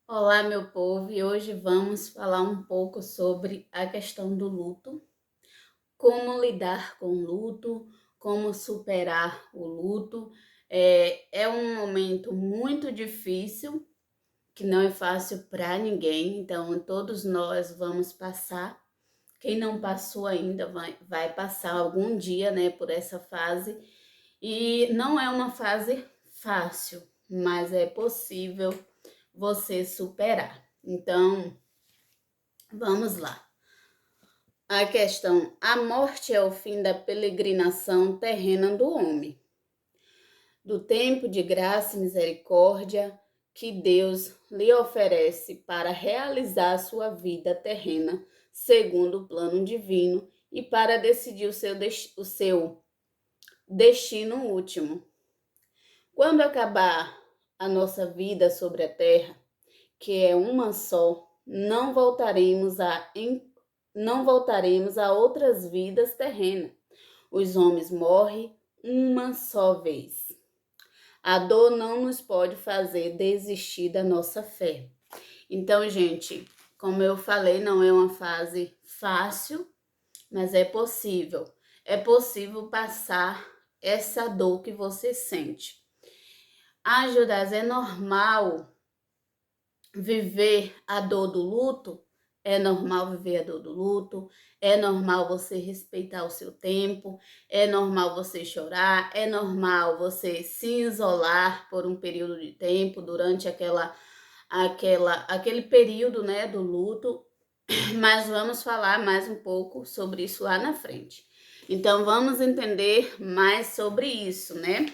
Olá, meu povo, e hoje vamos falar um pouco sobre a questão do luto, como lidar com o luto, como superar o luto. É um momento muito difícil, que não é fácil para ninguém, então todos nós vamos passar. Quem não passou ainda vai passar algum dia, né, por essa fase, e não é uma fase fácil, mas é possível você superar. Então, vamos lá. A questão: a morte é o fim da peregrinação terrena do homem, do tempo de graça e misericórdia que Deus lhe oferece para realizar sua vida terrena segundo o plano divino e para decidir o seu destino último. Quando acabar a nossa vida sobre a terra, que é uma só, não voltaremos a outras vidas terrenas. Os homens morrem uma só vez. A dor não nos pode fazer desistir da nossa fé. Então, gente, como eu falei, não é uma fase fácil, mas é possível. É possível passar essa dor que você sente. Ah, Judas, é normal viver a dor do luto? É normal viver a dor do luto, é normal você respeitar o seu tempo, é normal você chorar, é normal você se isolar por um período de tempo durante aquele período, né, do luto, mas vamos falar mais um pouco sobre isso lá na frente. Então vamos entender mais sobre isso, né?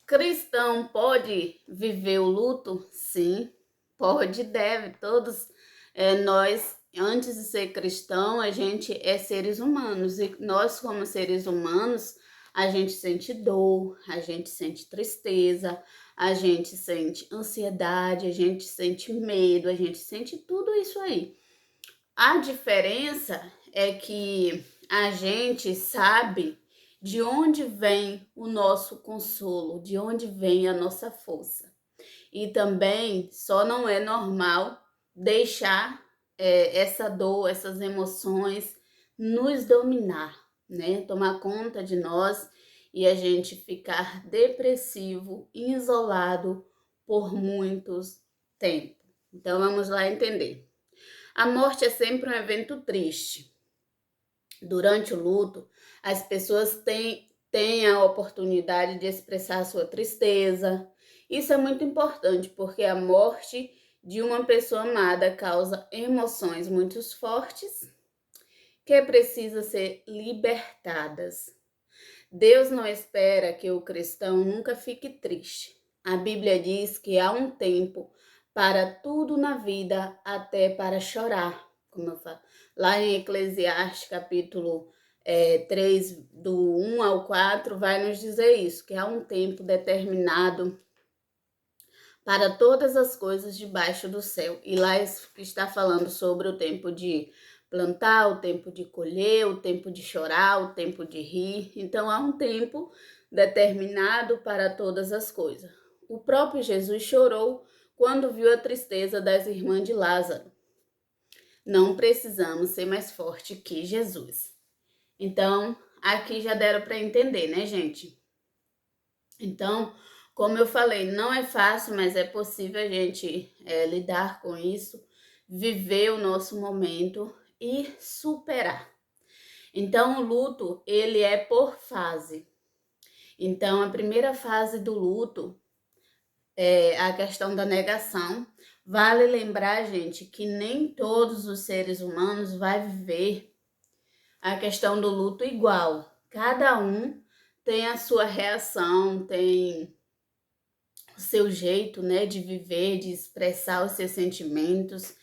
Cristão pode viver o luto? Sim, pode e deve. Todos nós, antes de ser cristão, a gente é seres humanos. E nós, como seres humanos, a gente sente dor, a gente sente tristeza, a gente sente ansiedade, a gente sente medo, a gente sente tudo isso aí. A diferença é que a gente sabe de onde vem o nosso consolo, de onde vem a nossa força. E também só não é normal deixar essa dor, essas emoções nos dominar, né? Tomar conta de nós e a gente ficar depressivo, isolado por muitos tempos. Então vamos lá entender. A morte é sempre um evento triste. Durante o luto, as pessoas têm a oportunidade de expressar sua tristeza. Isso é muito importante, porque a morte de uma pessoa amada causa emoções muito fortes que precisam ser libertadas. Deus não espera que o cristão nunca fique triste. A Bíblia diz que há um tempo para tudo na vida, até para chorar, como eu falo. Lá em Eclesiastes, capítulo 3, do 1 ao 4, vai nos dizer isso, que há um tempo determinado para todas as coisas debaixo do céu. E lá está falando sobre o tempo de plantar, o tempo de colher, o tempo de chorar, o tempo de rir. Então há um tempo determinado para todas as coisas. O próprio Jesus chorou quando viu a tristeza das irmãs de Lázaro. Não precisamos ser mais forte que Jesus. Então, aqui já deram para entender, né, gente? Então, como eu falei, não é fácil, mas é possível a gente lidar com isso, viver o nosso momento e superar. Então, o luto, ele é por fase. Então, a primeira fase do luto é a questão da negação. Vale lembrar, gente, que nem todos os seres humanos vai viver a questão do luto igual. Cada um tem a sua reação, tem o seu jeito, né, de viver, de expressar os seus sentimentos.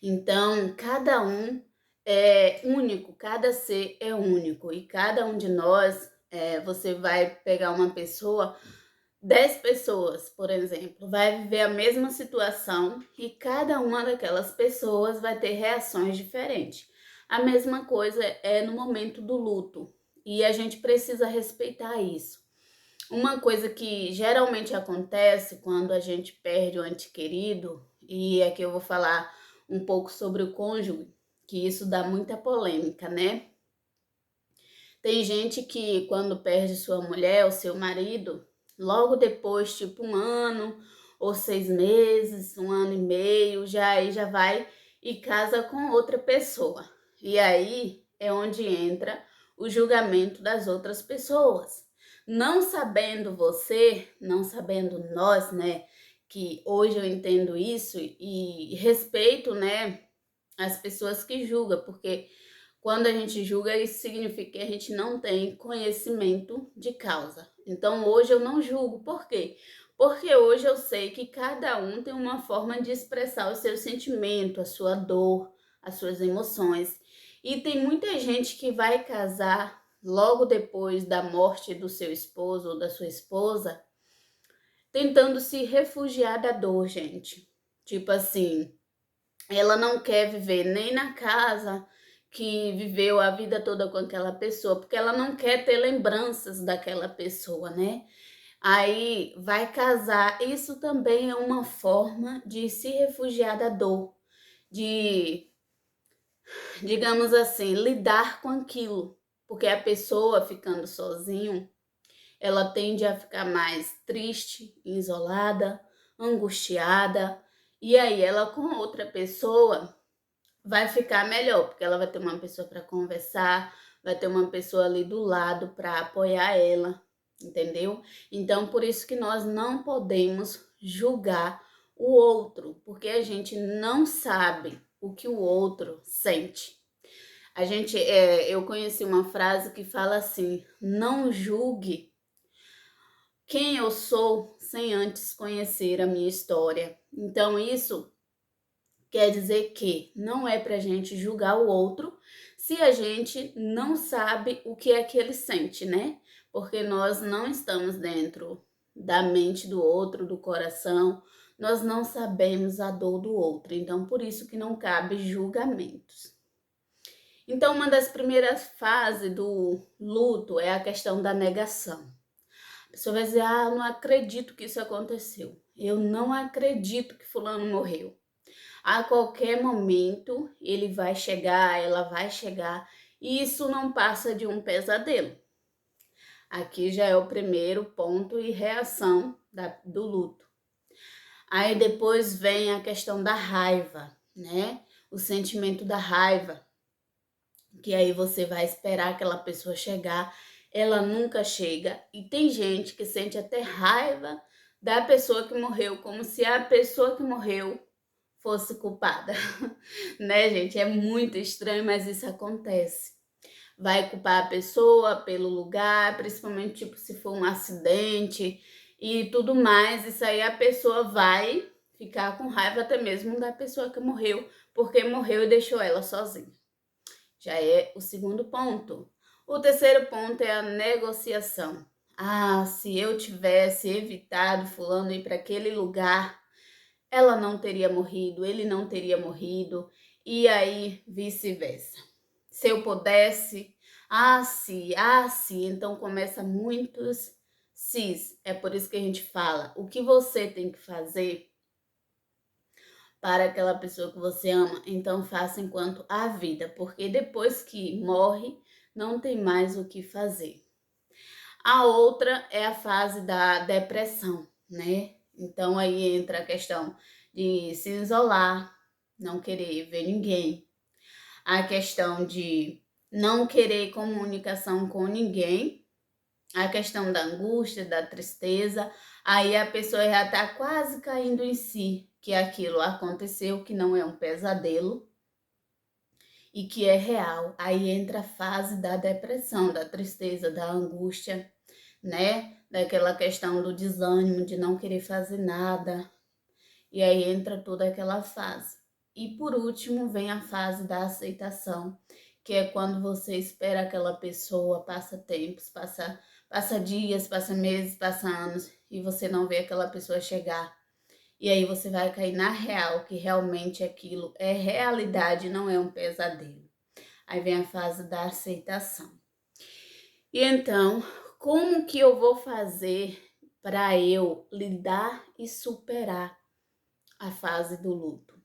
Então, cada um é único, cada ser é único. E cada um de nós, você vai pegar uma pessoa, 10 pessoas, por exemplo, vai viver a mesma situação e cada uma daquelas pessoas vai ter reações diferentes. A mesma coisa é no momento do luto. E a gente precisa respeitar isso. Uma coisa que geralmente acontece quando a gente perde o ente querido, e aqui eu vou falar um pouco sobre o cônjuge, que isso dá muita polêmica, né? Tem gente que quando perde sua mulher ou seu marido, logo depois, tipo 1 ano ou 6 meses, 1 ano e meio, aí já vai e casa com outra pessoa. E aí é onde entra o julgamento das outras pessoas. Não sabendo você, não sabendo nós, né, que hoje eu entendo isso e respeito, né, as pessoas que julgam, porque quando a gente julga, isso significa que a gente não tem conhecimento de causa. Então, hoje eu não julgo. Por quê? Porque hoje eu sei que cada um tem uma forma de expressar o seu sentimento, a sua dor, as suas emoções. E tem muita gente que vai casar logo depois da morte do seu esposo ou da sua esposa, tentando se refugiar da dor, gente. Tipo assim, ela não quer viver nem na casa que viveu a vida toda com aquela pessoa, porque ela não quer ter lembranças daquela pessoa, né? Aí vai casar. Isso também é uma forma de se refugiar da dor, de, digamos assim, lidar com aquilo. Porque a pessoa ficando sozinho, ela tende a ficar mais triste, isolada, angustiada. E aí ela com outra pessoa vai ficar melhor, porque ela vai ter uma pessoa para conversar, vai ter uma pessoa ali do lado para apoiar ela, entendeu? Então, por isso que nós não podemos julgar o outro, porque a gente não sabe o que o outro sente. Eu conheci uma frase que fala assim: não julgue quem eu sou sem antes conhecer a minha história. Então, isso quer dizer que não é para a gente julgar o outro se a gente não sabe o que é que ele sente, né? Porque nós não estamos dentro da mente do outro, do coração, nós não sabemos a dor do outro. Então, por isso que não cabe julgamentos. Então, uma das primeiras fases do luto é a questão da negação. A pessoa vai dizer: ah, eu não acredito que isso aconteceu. Eu não acredito que fulano morreu. A qualquer momento ele vai chegar, ela vai chegar, e isso não passa de um pesadelo. Aqui já é o primeiro ponto e reação do luto. Aí depois vem a questão da raiva, né? O sentimento da raiva, que aí você vai esperar aquela pessoa chegar, ela nunca chega, e tem gente que sente até raiva da pessoa que morreu, como se a pessoa que morreu fosse culpada, né, gente? É muito estranho, mas isso acontece. Vai culpar a pessoa pelo lugar, principalmente tipo se for um acidente e tudo mais. Isso aí a pessoa vai ficar com raiva até mesmo da pessoa que morreu, porque morreu e deixou ela sozinha. Já é o segundo ponto. O terceiro ponto é a negociação. Ah, se eu tivesse evitado fulano ir para aquele lugar, ela não teria morrido, ele não teria morrido, e aí vice-versa. Se eu pudesse, se, então começa muitos sis. É por isso que a gente fala, o que você tem que fazer para aquela pessoa que você ama, então faça enquanto há vida, porque depois que morre, não tem mais o que fazer. A outra é a fase da depressão, né? Então aí entra a questão de se isolar, não querer ver ninguém, a questão de não querer comunicação com ninguém, a questão da angústia, da tristeza, aí a pessoa já está quase caindo em si, que aquilo aconteceu, que não é um pesadelo e que é real. Aí entra a fase da depressão, da tristeza, da angústia, né? Daquela questão do desânimo, de não querer fazer nada. E aí entra toda aquela fase. E por último vem a fase da aceitação, que é quando você espera aquela pessoa, passa tempos, passa dias, passa meses, passa anos, e você não vê aquela pessoa chegar. E aí você vai cair na real, que realmente aquilo é realidade, não é um pesadelo. Aí vem a fase da aceitação. E então, como que eu vou fazer para eu lidar e superar a fase do luto?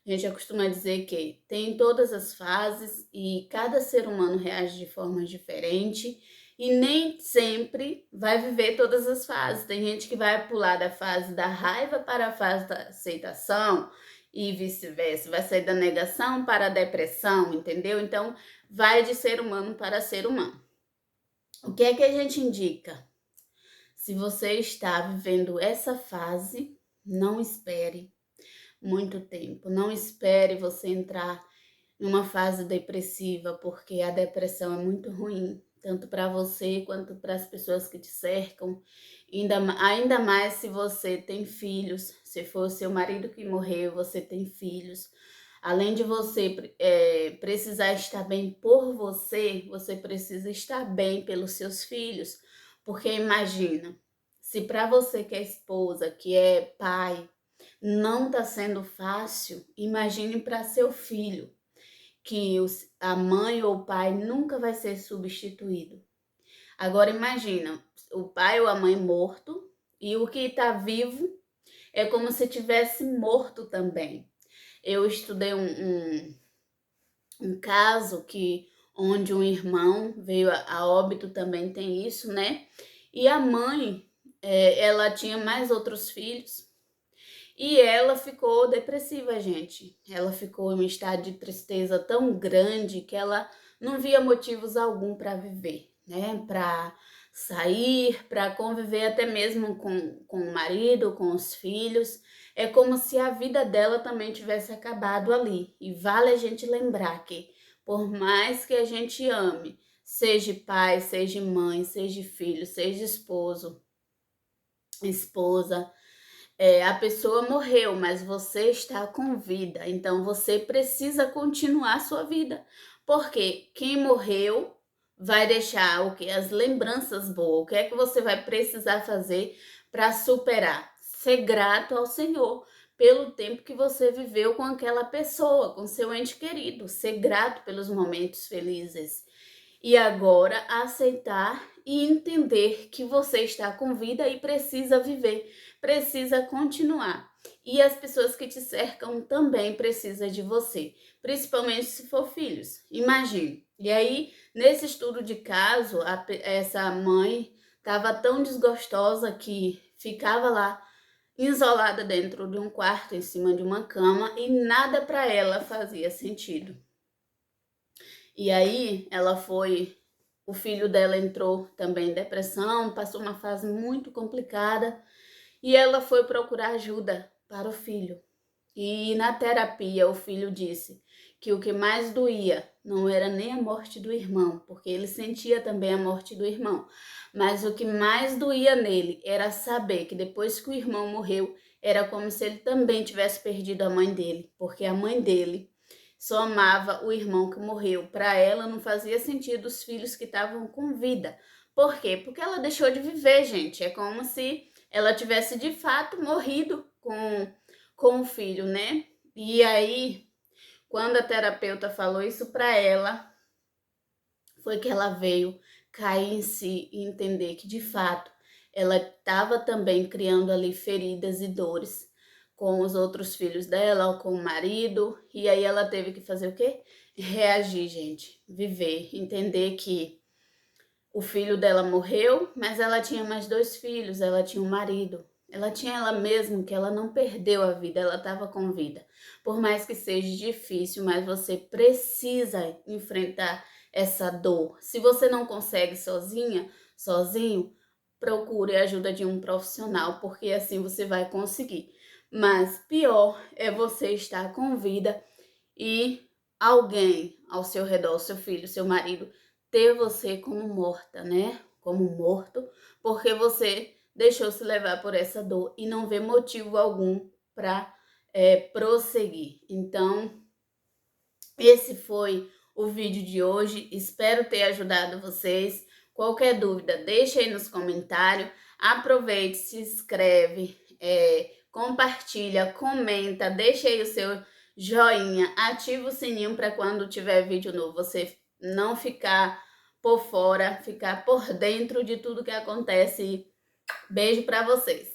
A gente costuma dizer que tem todas as fases e cada ser humano reage de forma diferente e nem sempre vai viver todas as fases. Tem gente que vai pular da fase da raiva para a fase da aceitação e vice-versa, vai sair da negação para a depressão, entendeu? Então, vai de ser humano para ser humano. O que é que a gente indica? Se você está vivendo essa fase, não espere muito tempo. Não espere você entrar em uma fase depressiva, porque a depressão é muito ruim, tanto para você quanto para as pessoas que te cercam. Ainda mais se você tem filhos, se for seu marido que morreu, você tem filhos. Além de você precisar estar bem por você, você precisa estar bem pelos seus filhos. Porque imagina, se para você que é esposa, que é pai, não está sendo fácil, imagine para seu filho, que a mãe ou o pai nunca vai ser substituído. Agora imagina, o pai ou a mãe morto e o que está vivo é como se tivesse morto também. Eu estudei um caso onde um irmão veio a óbito, também tem isso, né? E a mãe, ela tinha mais outros filhos. E ela ficou depressiva, gente. Ela ficou em um estado de tristeza tão grande que ela não via motivos algum para viver, né? Para sair, para conviver até mesmo com o marido, com os filhos. É como se a vida dela também tivesse acabado ali. E vale a gente lembrar que, por mais que a gente ame, seja pai, seja mãe, seja filho, seja esposa, a pessoa morreu, mas você está com vida, então você precisa continuar a sua vida, porque quem morreu vai deixar o que? As lembranças boas. O que é que você vai precisar fazer para superar? Ser grato ao Senhor pelo tempo que você viveu com aquela pessoa, com seu ente querido, ser grato pelos momentos felizes. E agora aceitar e entender que você está com vida e precisa viver, precisa continuar. E as pessoas que te cercam também precisam de você, principalmente se for filhos. Imagine. E aí, nesse estudo de caso, essa mãe estava tão desgostosa que ficava lá isolada dentro de um quarto, em cima de uma cama, e nada para ela fazia sentido. E aí o filho dela entrou também em depressão, passou uma fase muito complicada e ela foi procurar ajuda para o filho. E na terapia o filho disse que o que mais doía não era nem a morte do irmão, porque ele sentia também a morte do irmão, mas o que mais doía nele era saber que depois que o irmão morreu, era como se ele também tivesse perdido a mãe dele, porque a mãe dele só amava o irmão que morreu. Para ela não fazia sentido os filhos que estavam com vida. Por quê? Porque ela deixou de viver, gente. É como se ela tivesse de fato morrido com o filho, né? E aí, quando a terapeuta falou isso para ela, foi que ela veio cair em si e entender que de fato ela estava também criando ali feridas e dores com os outros filhos dela, ou com o marido, e aí ela teve que fazer o quê? Reagir, gente, viver, entender que o filho dela morreu, mas ela tinha mais 2 filhos, ela tinha um marido, ela tinha ela mesma, que ela não perdeu a vida, ela estava com vida. Por mais que seja difícil, mas você precisa enfrentar essa dor. Se você não consegue sozinho, procure a ajuda de um profissional, porque assim você vai conseguir. Mas pior é você estar com vida e alguém ao seu redor, seu filho, seu marido, ter você como morta, né? Como morto, porque você deixou se levar por essa dor e não vê motivo algum para prosseguir. Então, esse foi o vídeo de hoje. Espero ter ajudado vocês. Qualquer dúvida, deixa aí nos comentários. Aproveite, se inscreve, compartilha, comenta, deixa aí o seu joinha, ativa o sininho para quando tiver vídeo novo você não ficar por fora, ficar por dentro de tudo que acontece. Beijo para vocês.